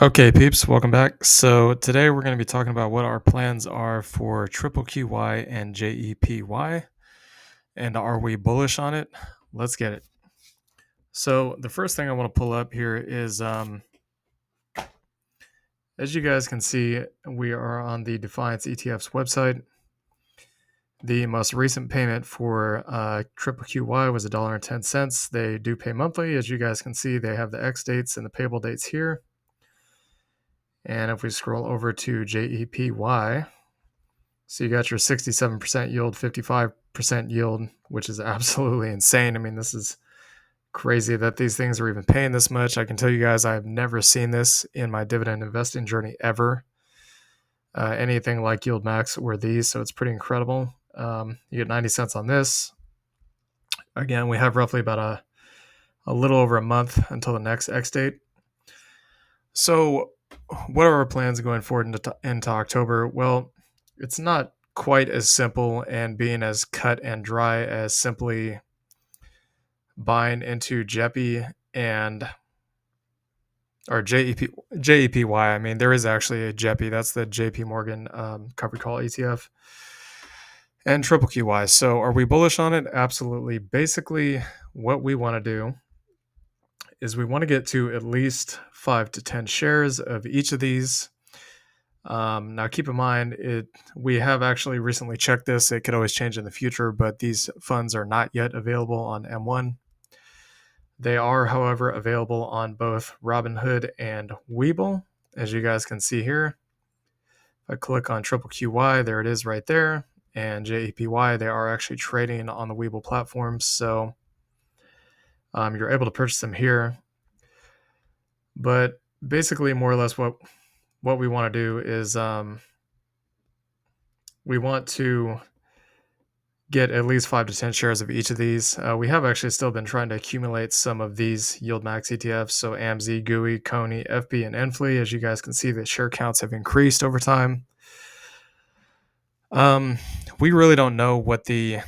Okay, peeps, welcome back. So today we're going to be talking about what our plans are for triple QY and JEPY, and are we bullish on it? Let's get it. So the first thing I want to pull up here is, as you guys can see, we are on the Defiance ETFs website. The most recent payment for triple QY was $1.10. They do pay monthly. As you guys can see, they have the X dates and the payable dates here. And if we scroll over to JEPY, so you got your 67% yield, 55% yield, which is absolutely insane. I mean, this is crazy that these things are even paying this much. I can tell you guys I've never seen this in my dividend investing journey ever. Anything like Yield Max or these, so it's pretty incredible. You get 90 cents on this. Again, we have roughly about a little over a month until the next X date. So what are our plans going forward into October? Well, it's not quite as simple and being as cut and dry as simply buying into JEPY and or JEPY. I mean, there is actually a JEPY. That's the JP Morgan covered call ETF and triple QY. So are we bullish on it? Absolutely. Basically, what we want to do is we want to get to at least 5 to 10 shares of each of these. Now, keep in mind, we have actually recently checked this. It could always change in the future, but these funds are not yet available on M1. They are, however, available on both Robinhood and Webull, as you guys can see here. If I click on triple QY, there it is right there. And JEPY, they are actually trading on the Webull platform. So you're able to purchase them here. But basically, more or less what we want to do is we want to get at least 5 to 10 shares of each of these. We have actually still been trying to accumulate some of these Yield Max ETFs. So AMZ, GUI, Coney, FB, and NFLY. As you guys can see, the share counts have increased over time. We really don't know what the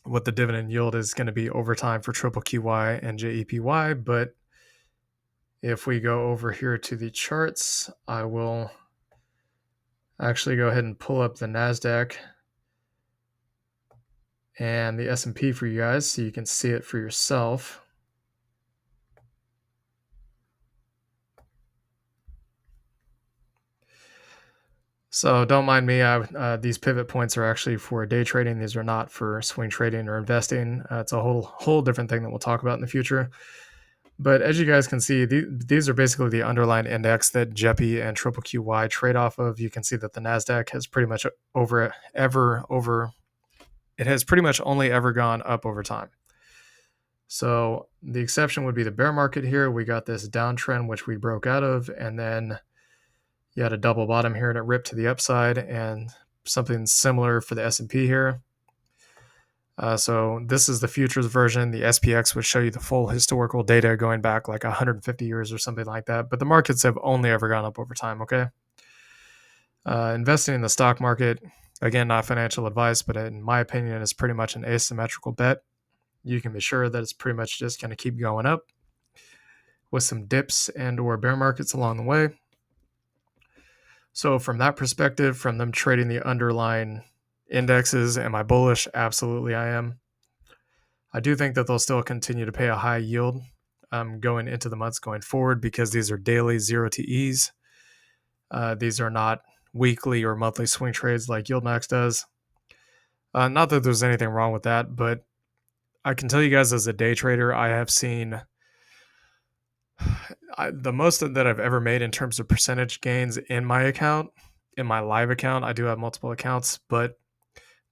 dividend yield is going to be over time for triple QY and JEPY, but if we go over here to the charts, I will actually go ahead and pull up the NASDAQ and the S&P for you guys so you can see it for yourself. So don't mind me. These pivot points are actually for day trading. These are not for swing trading or investing. It's a whole different thing that we'll talk about in the future. But as you guys can see, these are basically the underlying index that JEPY and triple QY trade off of. You can see that the NASDAQ has pretty much it has pretty much only ever gone up over time. So the exception would be the bear market here. We got this downtrend, which we broke out of, and then you had a double bottom here and it ripped to the upside, and something similar for the S&P here. So this is the futures version. The SPX would show you the full historical data going back like 150 years or something like that. But the markets have only ever gone up over time, okay? Investing in the stock market, again, not financial advice, but in my opinion, is pretty much an asymmetrical bet. You can be sure that it's pretty much just going to keep going up with some dips and or bear markets along the way. So from that perspective, from them trading the underlying indexes, am I bullish? Absolutely, I am. I do think that they'll still continue to pay a high yield going into the months going forward because these are daily 0 TEs. These are not weekly or monthly swing trades like YieldMax does. Not that there's anything wrong with that, but I can tell you guys as a day trader, I have seen the most that I've ever made in terms of percentage gains in my account, in my live account. I do have multiple accounts, but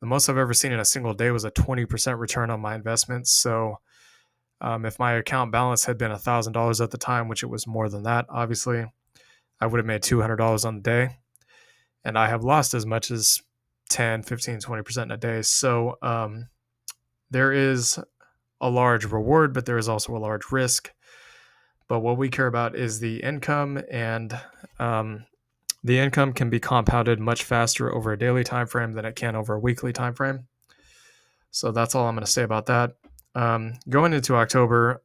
the most I've ever seen in a single day was a 20% return on my investments. So if my account balance had been $1,000 at the time, which it was more than that, obviously, I would have made $200 on the day. And I have lost as much as 10, 15, 20% in a day. So there is a large reward, but there is also a large risk. But what we care about is the income, and the income can be compounded much faster over a daily time frame than it can over a weekly time frame. So that's all I'm going to say about that. Going into October,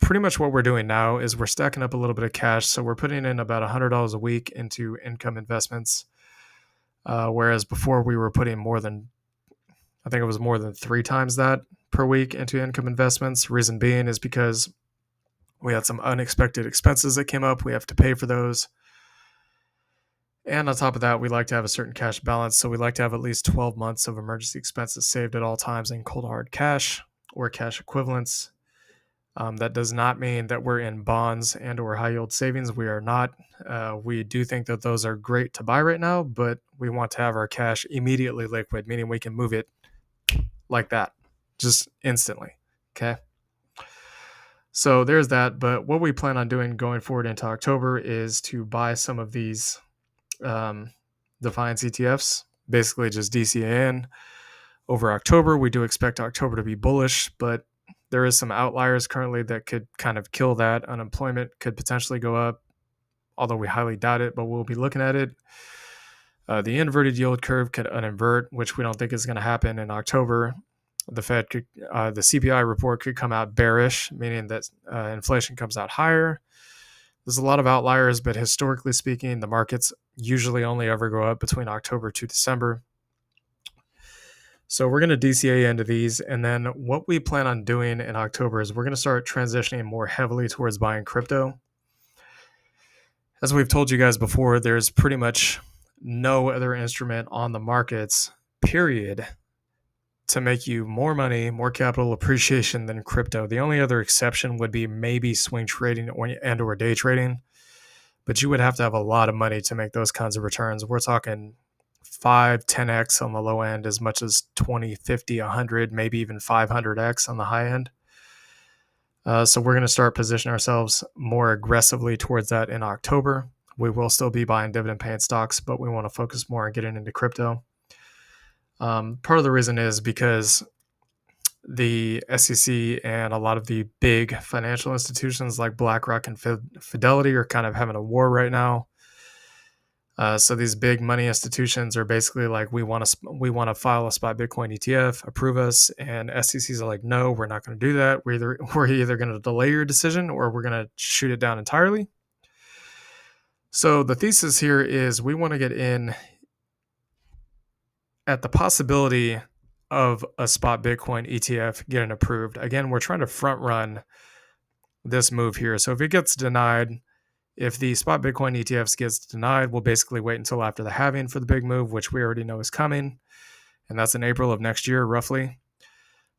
pretty much what we're doing now is we're stacking up a little bit of cash. So we're putting in about $100 a week into income investments. Whereas before we were putting I think it was more than 3 times that per week into income investments. Reason being is because we had some unexpected expenses that came up. We have to pay for those. And on top of that, we like to have a certain cash balance. So we like to have at least 12 months of emergency expenses saved at all times in cold hard cash or cash equivalents. That does not mean that we're in bonds and or high yield savings. We are not. We do think that those are great to buy right now, but we want to have our cash immediately liquid, meaning we can move it like that, just instantly. Okay. So there's that. But what we plan on doing going forward into October is to buy some of these Defiance ETFs, basically just DCA in. Over October, we do expect October to be bullish, but there is some outliers currently that could kind of kill that. Unemployment could potentially go up, although we highly doubt it, but we'll be looking at it. The inverted yield curve could uninvert, which we don't think is going to happen in October. The the CPI report could come out bearish, meaning that inflation comes out higher. There's a lot of outliers, but historically speaking, the markets usually only ever go up between October to December. So we're going to DCA into these. And then what we plan on doing in October is we're going to start transitioning more heavily towards buying crypto. As we've told you guys before, there's pretty much no other instrument on the markets, period, to make you more money, more capital appreciation than crypto. The only other exception would be maybe swing trading or day trading, but you would have to have a lot of money to make those kinds of returns. We're talking 5, 10x on the low end, as much as 20, 50, 100, maybe even 500x on the high end. So we're going to start positioning ourselves more aggressively towards that in October. We will still be buying dividend paying stocks, but we want to focus more on getting into crypto. Part of the reason is because the SEC and a lot of the big financial institutions like BlackRock and Fidelity are kind of having a war right now. So these big money institutions are basically like, we want to file a spot Bitcoin ETF, approve us, and SECs are like, no, we're not going to do that. We're either going to delay your decision or we're going to shoot it down entirely. So the thesis here is we want to get in at the possibility of a spot Bitcoin ETF getting approved. Again, we're trying to front run this move here. So if it gets denied, if the spot Bitcoin ETFs gets denied, we'll basically wait until after the halving for the big move, which we already know is coming. And that's in April of next year, roughly.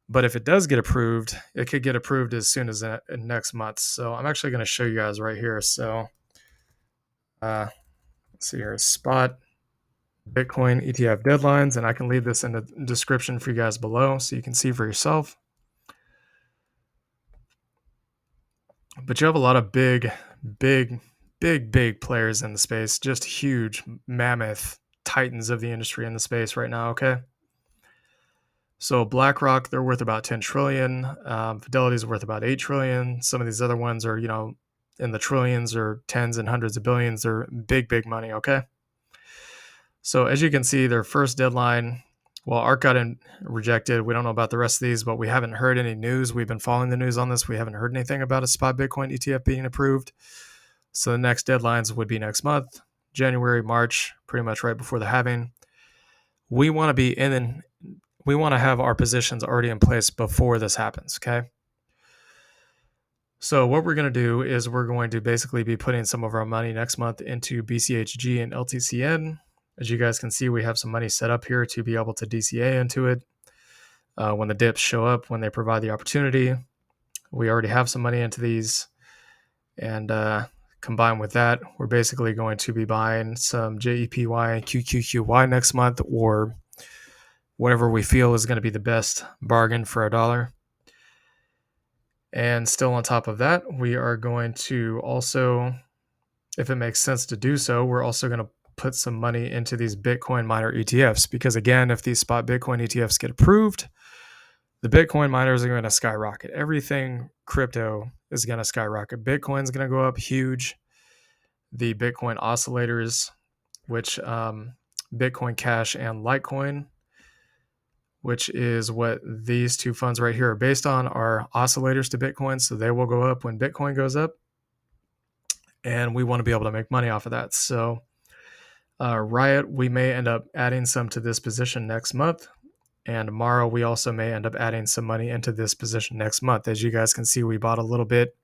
But if it does get approved, it could get approved as soon as next month. So I'm actually going to show you guys right here. So let's see here, spot Bitcoin ETF deadlines. And I can leave this in the description for you guys below so you can see for yourself. But you have a lot of big players in the space, just huge mammoth titans of the industry in the space right now. Okay. So BlackRock, they're worth about 10 trillion. Fidelity's worth about 8 trillion. Some of these other ones are, in the trillions or tens and hundreds of billions. They're big money. Okay. So as you can see, their first deadline, well, ARK got rejected. We don't know about the rest of these, but we haven't heard any news. We've been following the news on this. We haven't heard anything about a spot Bitcoin ETF being approved. So the next deadlines would be next month, January, March, pretty much right before the halving. We want to have our positions already in place before this happens, okay? So what we're going to do is we're going to basically be putting some of our money next month into BCHG and LTCN. As you guys can see, we have some money set up here to be able to DCA into it. When the dips show up, when they provide the opportunity, we already have some money into these. And combined with that, we're basically going to be buying some JEPY and QQQY next month, or whatever we feel is going to be the best bargain for $1. And still on top of that, we are going to also, if it makes sense to do so, we're also going to put some money into these Bitcoin miner ETFs, because again, if these spot Bitcoin ETFs get approved, the Bitcoin miners are going to skyrocket. Everything crypto is going to skyrocket. Bitcoin's going to go up huge. The Bitcoin oscillators, which Bitcoin Cash and Litecoin, which is what these two funds right here are based on, are oscillators to Bitcoin. So they will go up when Bitcoin goes up. And we want to be able to make money off of that. So Riot, we may end up adding some to this position next month. And tomorrow, we also may end up adding some money into this position next month. As you guys can see, we bought a little bit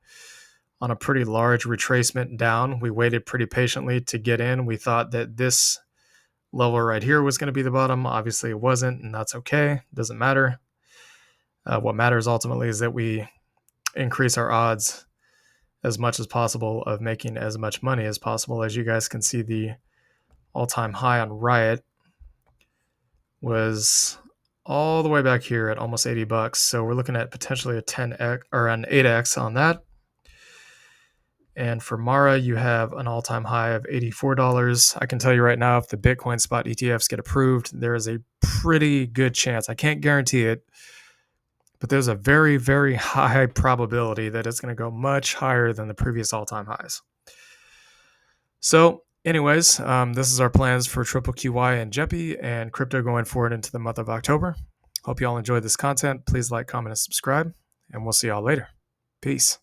on a pretty large retracement down. We waited pretty patiently to get in. We thought that this level right here was going to be the bottom. Obviously, it wasn't, and that's okay. It doesn't matter. What matters ultimately is that we increase our odds as much as possible of making as much money as possible. As you guys can see, the all-time high on Riot was all the way back here at almost $80. So we're looking at potentially a 10x or an 8x on that. And for Mara, you have an all-time high of $84. I can tell you right now, if the Bitcoin spot ETFs get approved, there is a pretty good chance. I can't guarantee it, but there's a very, very high probability that it's going to go much higher than the previous all-time highs. So anyways, this is our plans for QQQY and JEPY and crypto going forward into the month of October. Hope you all enjoyed this content. Please like, comment, and subscribe, and we'll see y'all later. Peace.